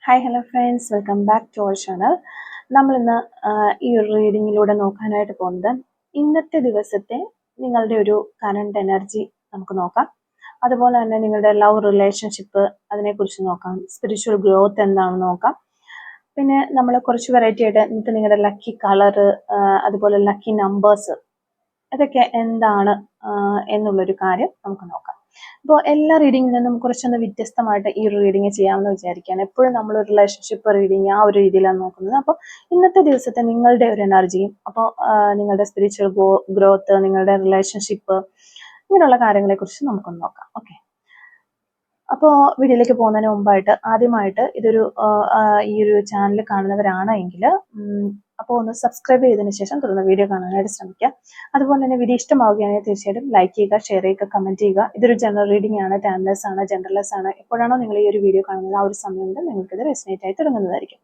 Hi hello friends, welcome back to our channel. നമ്മളിന്ന് ഈ ഒരു റീഡിങ്ങിലൂടെ നോക്കാനായിട്ട് പോകുന്നത് ഇന്നത്തെ ദിവസത്തെ നിങ്ങളുടെ ഒരു കറണ്ട് എനർജി നമുക്ക് നോക്കാം. അതുപോലെ തന്നെ നിങ്ങളുടെ ലവ് റിലേഷൻഷിപ്പ് അതിനെക്കുറിച്ച് നോക്കാം. സ്പിരിച്വൽ ഗ്രോത്ത് എന്താണെന്ന് നോക്കാം. പിന്നെ നമ്മൾ കുറച്ച് വെറൈറ്റി ആയിട്ട് ഇന്നത്തെ നിങ്ങളുടെ ലക്കി കളറ്, അതുപോലെ ലക്കി നമ്പേഴ്സ് അതൊക്കെ എന്താണ് എന്നുള്ളൊരു കാര്യം നമുക്ക് നോക്കാം. അപ്പോൾ എല്ലാ റീഡിങ്ങിൽ നിന്നും കുറച്ചൊന്ന് വ്യത്യസ്തമായിട്ട് ഈ ഒരു റീഡിങ് ചെയ്യാമെന്ന് വിചാരിക്കുകയാണ്. എപ്പോഴും നമ്മൾ റിലേഷൻഷിപ്പ് റീഡിങ് ആ ഒരു രീതിയിലാണ് നോക്കുന്നത്. അപ്പോൾ ഇന്നത്തെ ദിവസത്തെ നിങ്ങളുടെ ഒരു എനർജിയും, അപ്പോൾ നിങ്ങളുടെ സ്പിരിച്വൽ ഗ്രോത്ത്, നിങ്ങളുടെ റിലേഷൻഷിപ്പ്, ഇങ്ങനെയുള്ള കാര്യങ്ങളെക്കുറിച്ച് നമുക്കൊന്ന് നോക്കാം. ഓക്കെ, അപ്പോൾ വീഡിയോയിലേക്ക് പോകുന്നതിന് മുമ്പായിട്ട് ആദ്യമായിട്ട് ഇതൊരു ഈ ഒരു ചാനൽ കാണുന്നവരാണെങ്കിൽ അപ്പോൾ ഒന്ന് സബ്സ്ക്രൈബ് ചെയ്തതിനു ശേഷം തുടർന്ന് വീഡിയോ കാണാനായിട്ട് ശ്രമിക്കുക. അതുപോലെ തന്നെ വീഡിയോ ഇഷ്ടമാവുകയാണെങ്കിൽ തീർച്ചയായിട്ടും ലൈക്ക് ചെയ്യുക, ഷെയർ ചെയ്യുക, കമന്റ് ചെയ്യുക. ഇതൊരു ജനറൽ റീഡിംഗ് ആണ്, ടൈംലെസ് ആണ്, ജെൻഡർലെസ് ആണ്. എപ്പോഴാണോ നിങ്ങൾ ഈ ഒരു വീഡിയോ കാണുന്നത് ആ ഒരു സമയം കൊണ്ട് നിങ്ങൾക്കിത് റെസിനേറ്റ് ആയി തുടങ്ങുന്നതായിരിക്കും.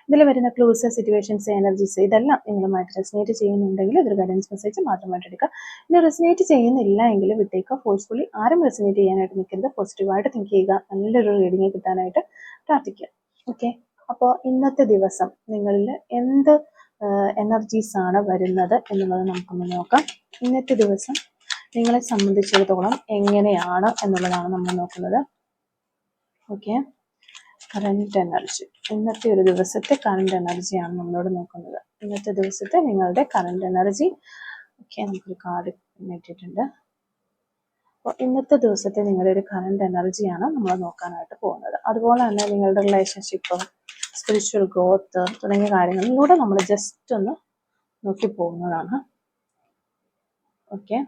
ഇതിൽ വരുന്ന ക്ലൂസ്, സിറ്റുവേഷൻസ്, എനർജീസ് ഇതെല്ലാം നിങ്ങളുമായിട്ട് റെസിനേറ്റ് ചെയ്യുന്നുണ്ടെങ്കിൽ ഇതൊരു ഗൈഡൻസ് മെസ്സേജ് മാത്രമായിട്ട് എടുക്കുക. ഇനി റെസിനേറ്റ് ചെയ്യുന്നില്ല എങ്കിൽ വിട്ടേക്കുക. ഫോഴ്സ്ഫുള്ളി ആരും റെസിനേറ്റ് ചെയ്യാനായിട്ട് നിൽക്കരുത്. പോസിറ്റീവായിട്ട് തിങ്ക് ചെയ്യുക. നല്ലൊരു റീഡിങ് കിട്ടാനായിട്ട് പ്രാർത്ഥിക്കുക. ഓക്കെ, അപ്പോൾ ഇന്നത്തെ ദിവസം നിങ്ങളിൽ എന്ത് എനർജീസ് ആണ് വരുന്നത് എന്നുള്ളത് നമുക്കൊന്ന് നോക്കാം. ഇന്നത്തെ ദിവസം നിങ്ങളെ സംബന്ധിച്ചിടത്തോളം എങ്ങനെയാണ് എന്നുള്ളതാണ് നമ്മൾ നോക്കുന്നത്. ഓക്കെ, കറണ്ട് എനർജി, ഇന്നത്തെ ഒരു ദിവസത്തെ കറണ്ട് എനർജിയാണ് നമ്മളോട് നോക്കുന്നത്. ഇന്നത്തെ ദിവസത്തെ നിങ്ങളുടെ കറണ്ട് എനർജി. ഓക്കെ, നമുക്കൊരു കാർഡ് ഇട്ടിട്ടുണ്ട്. അപ്പോൾ ഇന്നത്തെ ദിവസത്തെ നിങ്ങളുടെ ഒരു കറണ്ട് എനർജിയാണ് നമ്മൾ നോക്കാനായിട്ട് പോകുന്നത്. അതുപോലെ തന്നെ നിങ്ങളുടെ റിലേഷൻഷിപ്പ്, സ്പിരിച്വൽ ഗ്രോത്ത് തുടങ്ങിയ കാര്യങ്ങളിലൂടെ നമ്മൾ ജസ്റ്റ് ഒന്ന് നോക്കി പോകുന്നതാണ്. ഓക്കെ,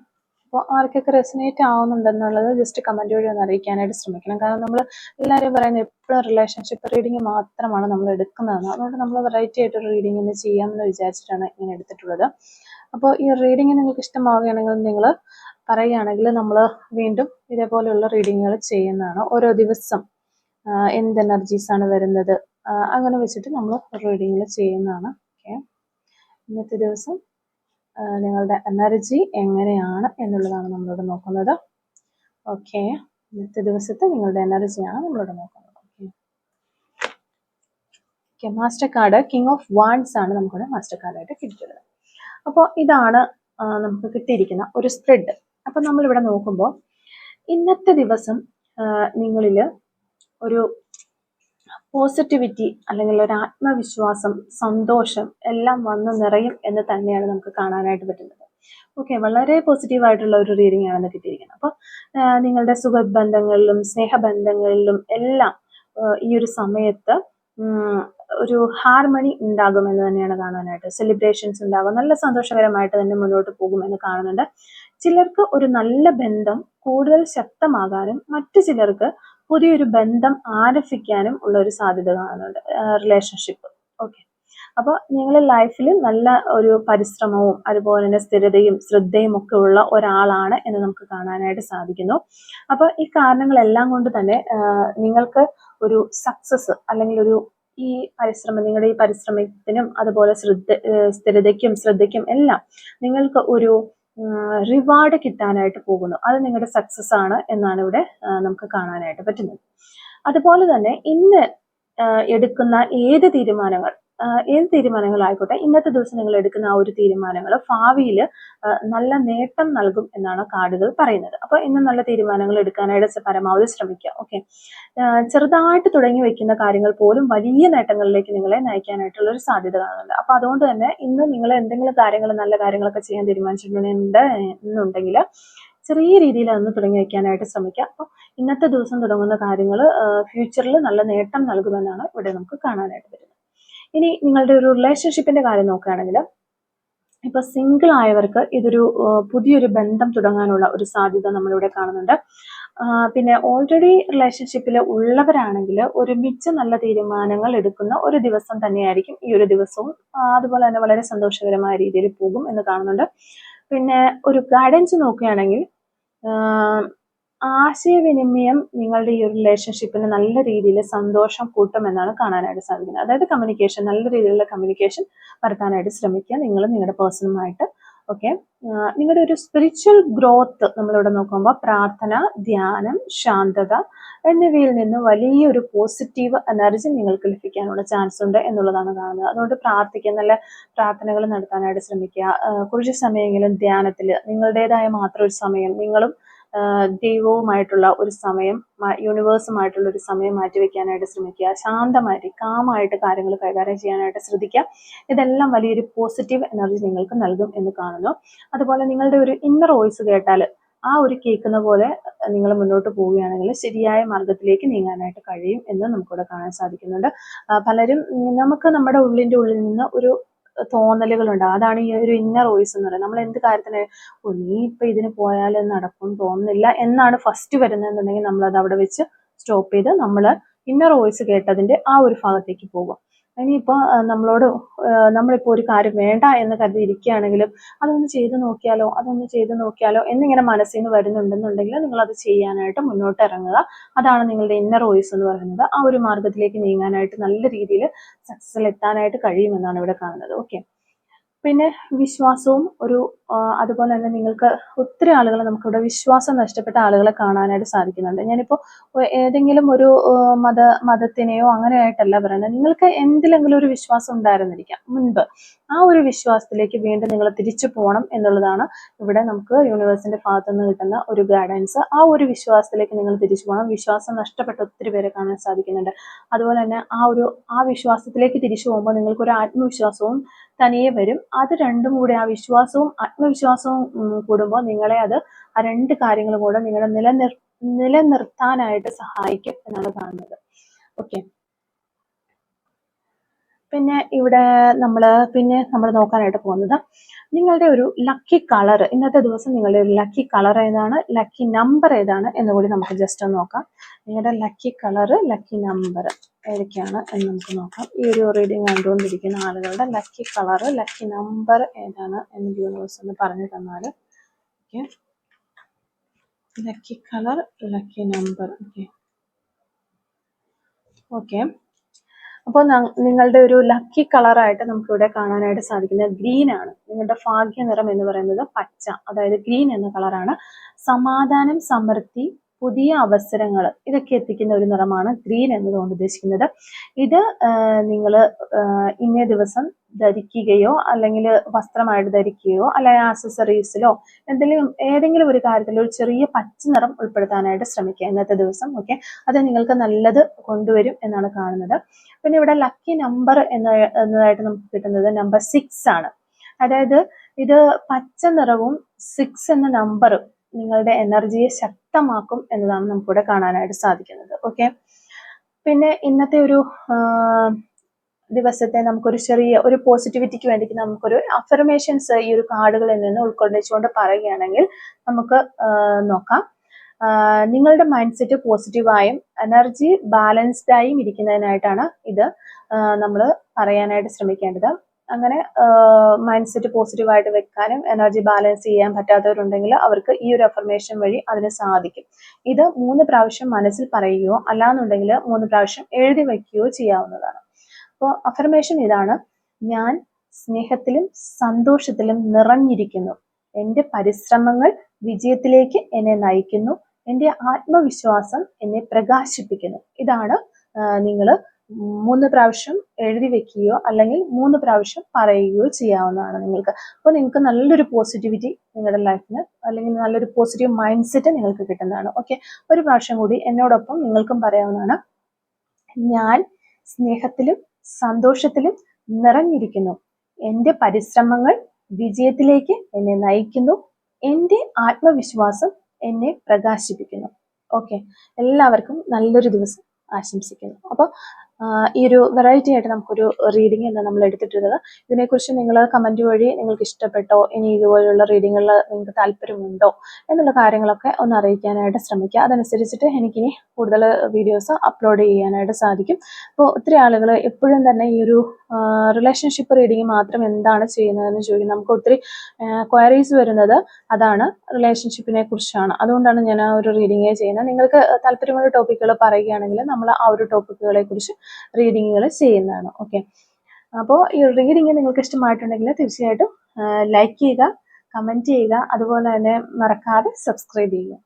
അപ്പോൾ ആർക്കൊക്കെ റെസിനേറ്റ് ആവുന്നുണ്ടെന്നുള്ളത് ജസ്റ്റ് കമന്റ് വഴി ഒന്ന് അറിയിക്കാനായിട്ട് ശ്രമിക്കണം. കാരണം നമ്മൾ എല്ലാവരും പറയുന്നത് എപ്പോഴും റിലേഷൻഷിപ്പ് റീഡിങ് മാത്രമാണ് നമ്മൾ എടുക്കുന്നതെന്ന്. അതുകൊണ്ട് നമ്മൾ വെറൈറ്റി ആയിട്ടൊരു റീഡിങ് ഇന്ന് ചെയ്യാമെന്ന് വിചാരിച്ചിട്ടാണ് ഇങ്ങനെ എടുത്തിട്ടുള്ളത്. അപ്പോൾ ഈ റീഡിങ് നിങ്ങൾക്ക് ഇഷ്ടമാവുകയാണെങ്കിൽ നിങ്ങൾ പറയുകയാണെങ്കിൽ നമ്മൾ വീണ്ടും ഇതേപോലെയുള്ള റീഡിങ്ങുകൾ ചെയ്യുന്നതാണ്. ഓരോ ദിവസം എന്ത് എനർജീസ് ആണ് വരുന്നത് അങ്ങനെ വെച്ചിട്ട് നമ്മൾ റീഡിങ്ങിൽ ചെയ്യുന്നതാണ്. ഓക്കെ, ഇന്നത്തെ ദിവസം നിങ്ങളുടെ എനർജി എങ്ങനെയാണ് എന്നുള്ളതാണ് നമ്മളോട് നോക്കുന്നത്. ഓക്കെ, ഇന്നത്തെ ദിവസത്തെ നിങ്ങളുടെ എനർജിയാണ് നമ്മളോട് നോക്കുന്നത്. Okay, master card king of wands ആണ് നമുക്കിവിടെ മാസ്റ്റർ കാർഡായിട്ട് കിട്ടിയിട്ടുള്ളത്. അപ്പോൾ ഇതാണ് നമുക്ക് കിട്ടിയിരിക്കുന്ന ഒരു സ്പ്രെഡ്. അപ്പം നമ്മളിവിടെ നോക്കുമ്പോൾ ഇന്നത്തെ ദിവസം നിങ്ങളിൽ ഒരു പോസിറ്റിവിറ്റി അല്ലെങ്കിൽ ഒരു ആത്മവിശ്വാസം, സന്തോഷം എല്ലാം വന്ന് നിറയും എന്ന് തന്നെയാണ് നമുക്ക് കാണാനായിട്ട് പറ്റുന്നത്. ഓക്കെ, വളരെ പോസിറ്റീവായിട്ടുള്ള ഒരു റീഡിംഗ് ആണെന്ന് കിട്ടിയിരിക്കുന്നത്. അപ്പോൾ നിങ്ങളുടെ സുഖബന്ധങ്ങളിലും സ്നേഹബന്ധങ്ങളിലും എല്ലാം ഈ ഒരു സമയത്ത് ഒരു ഹാർമണി ഉണ്ടാകുമെന്ന് തന്നെയാണ് കാണാനായിട്ട്. സെലിബ്രേഷൻസ് ഉണ്ടാകും, നല്ല സന്തോഷകരമായിട്ട് തന്നെ മുന്നോട്ട് പോകുമെന്ന് കാണുന്നുണ്ട്. ചിലർക്ക് ഒരു നല്ല ബന്ധം കൂടുതൽ ശക്തമാകാനും മറ്റു ചിലർക്ക് പുതിയൊരു ബന്ധം ആരംഭിക്കാനും ഉള്ള ഒരു സാധ്യത കാണുന്നുണ്ട് റിലേഷൻഷിപ്പ്. ഓക്കെ, അപ്പോൾ നിങ്ങളുടെ ലൈഫിൽ നല്ല ഒരു പരിശ്രമവും അതുപോലെ തന്നെ സ്ഥിരതയും ശ്രദ്ധയും ഒക്കെ ഉള്ള ഒരാളാണ് എന്ന് നമുക്ക് കാണാനായിട്ട് സാധിക്കുന്നു. അപ്പോൾ ഈ കാരണങ്ങളെല്ലാം കൊണ്ട് തന്നെ നിങ്ങൾക്ക് ഒരു സക്സസ് അല്ലെങ്കിൽ ഒരു ഈ പരിശ്രമം, നിങ്ങളുടെ ഈ പരിശ്രമത്തിനും അതുപോലെ സ്ഥിരതയ്ക്കും ശ്രദ്ധയ്ക്കും എല്ലാം നിങ്ങൾക്ക് ഒരു റിവാർഡ് കിട്ടാനായിട്ട് പോകുന്നു. അത് നിങ്ങളുടെ സക്സസ് ആണ് എന്നാണ് ഇവിടെ നമുക്ക് കാണാനായിട്ട് പറ്റുന്നത്. അതുപോലെ തന്നെ ഇന്ന് എടുക്കുന്ന ഏത് തീരുമാനങ്ങളായിക്കോട്ടെ, ഇന്നത്തെ ദിവസം നിങ്ങൾ എടുക്കുന്ന ആ ഒരു തീരുമാനങ്ങൾ ഭാവിയിൽ നല്ല നേട്ടം നൽകും എന്നാണ് കാർഡുകൾ പറയുന്നത്. അപ്പോൾ ഇന്ന് നല്ല തീരുമാനങ്ങൾ എടുക്കാനായിട്ട് പരമാവധി ശ്രമിക്കുക. ഓക്കെ, ചെറുതായിട്ട് തുടങ്ങി വെക്കുന്ന കാര്യങ്ങൾ പോലും വലിയ നേട്ടങ്ങളിലേക്ക് നിങ്ങളെ നയിക്കാനായിട്ടുള്ള ഒരു സാധ്യത കാണുന്നുണ്ട്. അപ്പോൾ അതുകൊണ്ട് തന്നെ ഇന്ന് നിങ്ങൾ എന്തെങ്കിലും കാര്യങ്ങൾ, നല്ല കാര്യങ്ങളൊക്കെ ചെയ്യാൻ തീരുമാനിച്ചിട്ടുണ്ടെങ്കിൽ ചെറിയ രീതിയിൽ അതൊന്ന് തുടങ്ങി വെക്കാനായിട്ട് ശ്രമിക്കുക. അപ്പോൾ ഇന്നത്തെ ദിവസം തുടങ്ങുന്ന കാര്യങ്ങൾ ഫ്യൂച്ചറിൽ നല്ല നേട്ടം നൽകുമെന്നാണ് ഇവിടെ നമുക്ക് കാണാനായിട്ട് പറ്റുന്നത്. ഇനി നിങ്ങളുടെ ഒരു റിലേഷൻഷിപ്പിന്റെ കാര്യം നോക്കുകയാണെങ്കിൽ, ഇപ്പൊ സിംഗിൾ ആയവർക്ക് ഇതൊരു പുതിയൊരു ബന്ധം തുടങ്ങാനുള്ള ഒരു സാധ്യത നമ്മളിവിടെ കാണുന്നുണ്ട്. പിന്നെ ഓൾറെഡി റിലേഷൻഷിപ്പിൽ ഉള്ളവരാണെങ്കിൽ ഒരുമിച്ച് നല്ല തീരുമാനങ്ങൾ എടുക്കുന്ന ഒരു ദിവസം തന്നെയായിരിക്കും ഈ ഒരു ദിവസവും. അതുപോലെ തന്നെ വളരെ സന്തോഷകരമായ രീതിയിൽ പോകും എന്ന് കാണുന്നുണ്ട്. പിന്നെ ഒരു ഗൈഡൻസ് നോക്കുകയാണെങ്കിൽ ആശയവിനിമയം നിങ്ങളുടെ ഈ ഒരു റിലേഷൻഷിപ്പിന് നല്ല രീതിയിൽ സന്തോഷം കൂട്ടുമെന്നാണ് കാണാനായിട്ട് സാധിക്കുന്നത്. അതായത് കമ്മ്യൂണിക്കേഷൻ, നല്ല രീതിയിലുള്ള കമ്മ്യൂണിക്കേഷൻ വരുത്താനായിട്ട് ശ്രമിക്കുക നിങ്ങൾ നിങ്ങളുടെ പേഴ്സണുമായിട്ട്. ഓക്കെ. നിങ്ങളുടെ ഒരു സ്പിരിച്വൽ ഗ്രോത്ത് നമ്മളിവിടെ നോക്കുമ്പോൾ പ്രാർത്ഥന, ധ്യാനം, ശാന്തത എന്നിവയിൽ നിന്ന് വലിയൊരു പോസിറ്റീവ് എനർജി നിങ്ങൾക്ക് ലഭിക്കാനുള്ള ചാൻസ് ഉണ്ട് എന്നുള്ളതാണ് കാണുന്നത്. അതുകൊണ്ട് പ്രാർത്ഥിക്കുക, നല്ല പ്രാർത്ഥനകൾ നടത്താനായിട്ട് ശ്രമിക്കുക. കുറച്ച് സമയമെങ്കിലും ധ്യാനത്തിൽ നിങ്ങളുടേതായ മാത്രം ഒരു സമയം നിങ്ങളും ദൈവവുമായിട്ടുള്ള ഒരു സമയം, യൂണിവേഴ്സുമായിട്ടുള്ള ഒരു സമയം മാറ്റിവെക്കാനായിട്ട് ശ്രമിക്കുക. ശാന്തമായിട്ട് കാമായിട്ട് കാര്യങ്ങൾ കൈകാര്യം ചെയ്യാനായിട്ട് ശ്രദ്ധിക്കുക. ഇതെല്ലാം വലിയൊരു പോസിറ്റീവ് എനർജി നിങ്ങൾക്ക് നൽകും എന്ന് കാണുന്നു. അതുപോലെ നിങ്ങളുടെ ഒരു ഇന്നർ വോയിസ് കേട്ടാൽ ആ ഒരു കേൾക്കുന്ന പോലെ നിങ്ങൾ മുന്നോട്ട് പോവുകയാണെങ്കിൽ ശരിയായ മാർഗത്തിലേക്ക് നീങ്ങാനായിട്ട് കഴിയും എന്ന് നമുക്കിവിടെ കാണാൻ സാധിക്കുന്നുണ്ട്. പലരും നമുക്ക് നമ്മുടെ ഉള്ളിൻ്റെ ഉള്ളിൽ നിന്ന് ഒരു തോന്നലുകളുണ്ട്. അതാണ് ഈ ഒരു ഇന്നർ വോയിസ് എന്ന് പറയുന്നത്. നമ്മൾ എന്ത് കാര്യത്തിന് നീ ഇപ്പൊ ഇതിന് പോയാൽ നടക്കും തോന്നുന്നില്ല എന്നാണ് ഫസ്റ്റ് വരുന്നതെന്നുണ്ടെങ്കിൽ നമ്മൾ അത് അവിടെ വെച്ച് സ്റ്റോപ്പ് ചെയ്ത് നമ്മൾ ഇന്നർ വോയിസ് കേട്ടതിന്റെ ആ ഒരു ഭാഗത്തേക്ക് പോകും. ഇനിയിപ്പോൾ നമ്മളിപ്പോൾ ഒരു കാര്യം വേണ്ട എന്ന് കരുതി ഇരിക്കുകയാണെങ്കിലും അതൊന്ന് ചെയ്തു നോക്കിയാലോ എന്നിങ്ങനെ മനസ്സിൽ നിന്ന് വരുന്നുണ്ടെന്നുണ്ടെങ്കിൽ നിങ്ങൾ അത് ചെയ്യാനായിട്ട് മുന്നോട്ട് ഇറങ്ങുക. അതാണ് നിങ്ങളുടെ ഇന്നർ വോയിസ് എന്ന് പറയുന്നത്. ആ ഒരു മാർഗത്തിലേക്ക് നീങ്ങാനായിട്ട് നല്ല രീതിയിൽ സക്സസിൽ എത്താനായിട്ട് കഴിയുമെന്നാണ് ഇവിടെ കാണുന്നത്. ഓക്കെ. പിന്നെ വിശ്വാസവും അതുപോലെ തന്നെ നിങ്ങൾക്ക് ഒത്തിരി ആളുകൾ നമുക്കിവിടെ വിശ്വാസം നഷ്ടപ്പെട്ട ആളുകളെ കാണാനായിട്ട് സാധിക്കുന്നുണ്ട്. ഞാനിപ്പോൾ ഏതെങ്കിലും ഒരു മതത്തിനെയോ അങ്ങനെയായിട്ടല്ല പറയുന്നത്. നിങ്ങൾക്ക് എന്തിലെങ്കിലും ഒരു വിശ്വാസം ഉണ്ടായിരുന്നിരിക്കാം മുൻപ്. ആ ഒരു വിശ്വാസത്തിലേക്ക് വീണ്ടും നിങ്ങൾ തിരിച്ചു പോകണം എന്നുള്ളതാണ് ഇവിടെ നമുക്ക് യൂണിവേഴ്സിന്റെ ഭാഗത്തു നിന്ന് കിട്ടുന്ന ഒരു ഗൈഡൻസ്. ആ ഒരു വിശ്വാസത്തിലേക്ക് നിങ്ങൾ തിരിച്ചു പോകണം. വിശ്വാസം നഷ്ടപ്പെട്ട ഒത്തിരി പേരെ കാണാൻ സാധിക്കുന്നുണ്ട്. അതുപോലെ തന്നെ ആ വിശ്വാസത്തിലേക്ക് തിരിച്ചു പോകുമ്പോൾ നിങ്ങൾക്കൊരു ആത്മവിശ്വാസവും തനിയെ വരും. അത് രണ്ടും കൂടെ, ആ വിശ്വാസവും ആത്മവിശ്വാസവും കൂടുമ്പോൾ നിങ്ങളെ ആ രണ്ട് കാര്യങ്ങളും കൂടെ നിങ്ങളെ നിലനിർത്താനായിട്ട് സഹായിക്കും എന്നാണ് കാണുന്നത്. ഓക്കെ. പിന്നെ ഇവിടെ നമ്മൾ നോക്കാനായിട്ട് പോകുന്നത് നിങ്ങളുടെ ഒരു ലക്കി കളർ. ഇന്നത്തെ ദിവസം നിങ്ങളുടെ ഒരു ലക്കി കളർ ഏതാണ്, ലക്കി നമ്പർ ഏതാണ് എന്നുകൂടി നമുക്ക് ജസ്റ്റ് ഒന്ന് നോക്കാം. നിങ്ങളുടെ ലക്കി കളർ, ലക്കി നമ്പർ ഏതൊക്കെയാണ് എന്ന് നമുക്ക് നോക്കാം. ഈ ഒരു റീഡിങ് കണ്ടുകൊണ്ടിരിക്കുന്ന ആളുകളുടെ ലക്കി കളർ, ലക്കി നമ്പർ ഏതാണ് എന്ന് യൂണിവേഴ്സ് ഒന്ന് പറഞ്ഞു തന്നാൽ. Okay. Lucky colour, lucky number. Okay. അപ്പോൾ നിങ്ങളുടെ ഒരു ലക്കി കളറായിട്ട് നമുക്കിവിടെ കാണാനായിട്ട് സാധിക്കുന്നത് ഗ്രീൻ ആണ്. നിങ്ങളുടെ ഭാഗ്യ നിറം എന്ന് പറയുന്നത് പച്ച, അതായത് ഗ്രീൻ എന്ന കളറാണ്. സമാധാനം, സമൃദ്ധി, പുതിയ അവസരങ്ങൾ ഇതൊക്കെ എത്തിക്കുന്ന ഒരു നിറമാണ് ഗ്രീൻ എന്നതുകൊണ്ട് ഉദ്ദേശിക്കുന്നത്. ഇത് നിങ്ങൾ ഇന്നേ ദിവസം ധരിക്കുകയോ അല്ലെങ്കിൽ വസ്ത്രമായിട്ട് ധരിക്കുകയോ അല്ലെങ്കിൽ ആക്സസറീസിലോ ഏതെങ്കിലും ഒരു കാര്യത്തിൽ ഒരു ചെറിയ പച്ച നിറം ഉൾപ്പെടുത്താനായിട്ട് ശ്രമിക്കുക ഇന്നത്തെ ദിവസം. ഓക്കെ. അത് നിങ്ങൾക്ക് നല്ലത് കൊണ്ടുവരും എന്നാണ് കാണുന്നത്. പിന്നെ ഇവിടെ ലക്കി നമ്പർ എന്നതായിട്ട് നമുക്ക് കിട്ടുന്നത് നമ്പർ 6 ആണ്. അതായത് ഇത് പച്ച നിറവും 6 എന്ന നമ്പറും നിങ്ങളുടെ എനർജിയെ ശക്തമാക്കും എന്നതാണ് നമുക്കിവിടെ കാണാനായിട്ട് സാധിക്കുന്നത്. ഓക്കെ. പിന്നെ ഇന്നത്തെ ഒരു ദിവസത്തെ നമുക്കൊരു ചെറിയ ഒരു പോസിറ്റിവിറ്റിക്ക് വേണ്ടിയിട്ട് നമുക്കൊരു അഫർമേഷൻസ് ഈ ഒരു കാർഡുകളിൽ നിന്ന് ഉൾക്കൊള്ളിച്ചുകൊണ്ട് പറയുകയാണെങ്കിൽ നമുക്ക് നോക്കാം. നിങ്ങളുടെ മൈൻഡ് സെറ്റ് പോസിറ്റീവായും എനർജി ബാലൻസ്ഡായും ഇരിക്കുന്നതിനായിട്ടാണ് ഇത് നമ്മൾ പറയാനായിട്ട് ശ്രമിക്കേണ്ടത്. അങ്ങനെ മൈൻഡ് സെറ്റ് പോസിറ്റീവായിട്ട് വെക്കാനും എനർജി ബാലൻസ് ചെയ്യാൻ പറ്റാത്തവരുണ്ടെങ്കിൽ അവർക്ക് ഈ ഒരു അഫർമേഷൻ വഴി അതിന് സാധിക്കും. ഇത് 3 പ്രാവശ്യം മനസ്സിൽ പറയുകയോ അല്ലാന്നുണ്ടെങ്കിൽ 3 പ്രാവശ്യം എഴുതി വയ്ക്കുകയോ ചെയ്യാവുന്നതാണ്. അപ്പോൾ അഫർമേഷൻ ഇതാണ്: ഞാൻ സ്നേഹത്തിലും സന്തോഷത്തിലും നിറഞ്ഞിരിക്കുന്നു. എൻ്റെ പരിശ്രമങ്ങൾ വിജയത്തിലേക്ക് എന്നെ നയിക്കുന്നു. എൻ്റെ ആത്മവിശ്വാസം എന്നെ പ്രകാശിപ്പിക്കുന്നു. ഇതാണ് നിങ്ങൾ 3 പ്രാവശ്യം എഴുതി വെക്കുകയോ അല്ലെങ്കിൽ 3 പ്രാവശ്യം പറയുകയോ ചെയ്യാവുന്നതാണ് നിങ്ങൾക്ക്. അപ്പോൾ നിങ്ങൾക്ക് നല്ലൊരു പോസിറ്റിവിറ്റി നിങ്ങളുടെ ലൈഫിന് അല്ലെങ്കിൽ നല്ലൊരു പോസിറ്റീവ് മൈൻഡ് സെറ്റ് നിങ്ങൾക്ക് കിട്ടുന്നതാണ്. ഓക്കെ. ഒരു പ്രാവശ്യം കൂടി എന്നോടൊപ്പം നിങ്ങൾക്കും പറയാവുന്നതാണ്: ഞാൻ സ്നേഹത്തിലും സന്തോഷത്തിലും നിറഞ്ഞിരിക്കുന്നു. എൻ്റെ പരിശ്രമങ്ങൾ വിജയത്തിലേക്ക് എന്നെ നയിക്കുന്നു. എൻ്റെ ആത്മവിശ്വാസം എന്നെ പ്രകാശിപ്പിക്കുന്നു. ഓക്കെ. എല്ലാവർക്കും നല്ലൊരു ദിവസം ആശംസിക്കുന്നു. അപ്പോൾ ഈ ഒരു വെറൈറ്റി ആയിട്ട് നമുക്കൊരു റീഡിംഗ് എന്ന് നമ്മൾ എടുത്തിട്ടുള്ളത്. ഇതിനെക്കുറിച്ച് നിങ്ങൾ കമൻറ്റ് വഴി നിങ്ങൾക്ക് ഇഷ്ടപ്പെട്ടോ, ഇനി ഇതുപോലുള്ള റീഡിങ്ങുകളിൽ നിങ്ങൾക്ക് താല്പര്യമുണ്ടോ എന്നുള്ള കാര്യങ്ങളൊക്കെ ഒന്ന് അറിയിക്കാനായിട്ട് ശ്രമിക്കുക. അതനുസരിച്ചിട്ട് എനിക്കിനി കൂടുതൽ വീഡിയോസ് അപ്ലോഡ് ചെയ്യാനായിട്ട് സാധിക്കും. അപ്പോൾ ഒത്തിരി ആളുകൾ എപ്പോഴും തന്നെ ഈ ഒരു റിലേഷൻഷിപ്പ് റീഡിങ് മാത്രം എന്താണ് ചെയ്യുന്നതെന്ന് ചോദിക്കും. നമുക്ക് ഒത്തിരി ക്വയറീസ് വരുന്നത് അതാണ്, റിലേഷൻഷിപ്പിനെ കുറിച്ചാണ്. അതുകൊണ്ടാണ് ഞാൻ ആ ഒരു റീഡിങ്ങേ ചെയ്യുന്നത്. നിങ്ങൾക്ക് താല്പര്യമുള്ള ടോപ്പിക്കുകൾ പറയുകയാണെങ്കിൽ നമ്മൾ ആ ഒരു ടോപ്പിക്കുകളെ കുറിച്ച് റീഡിങ്ങുകൾ ചെയ്യുന്നതാണ്. ഓക്കെ. അപ്പോൾ ഈ റീഡിങ് നിങ്ങൾക്ക് ഇഷ്ടമായിട്ടുണ്ടെങ്കിൽ തീർച്ചയായിട്ടും ലൈക്ക് ചെയ്യുക, കമൻറ്റ് ചെയ്യുക. അതുപോലെ തന്നെ മറക്കാതെ സബ്സ്ക്രൈബ് ചെയ്യുക.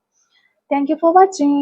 Thank you for watching.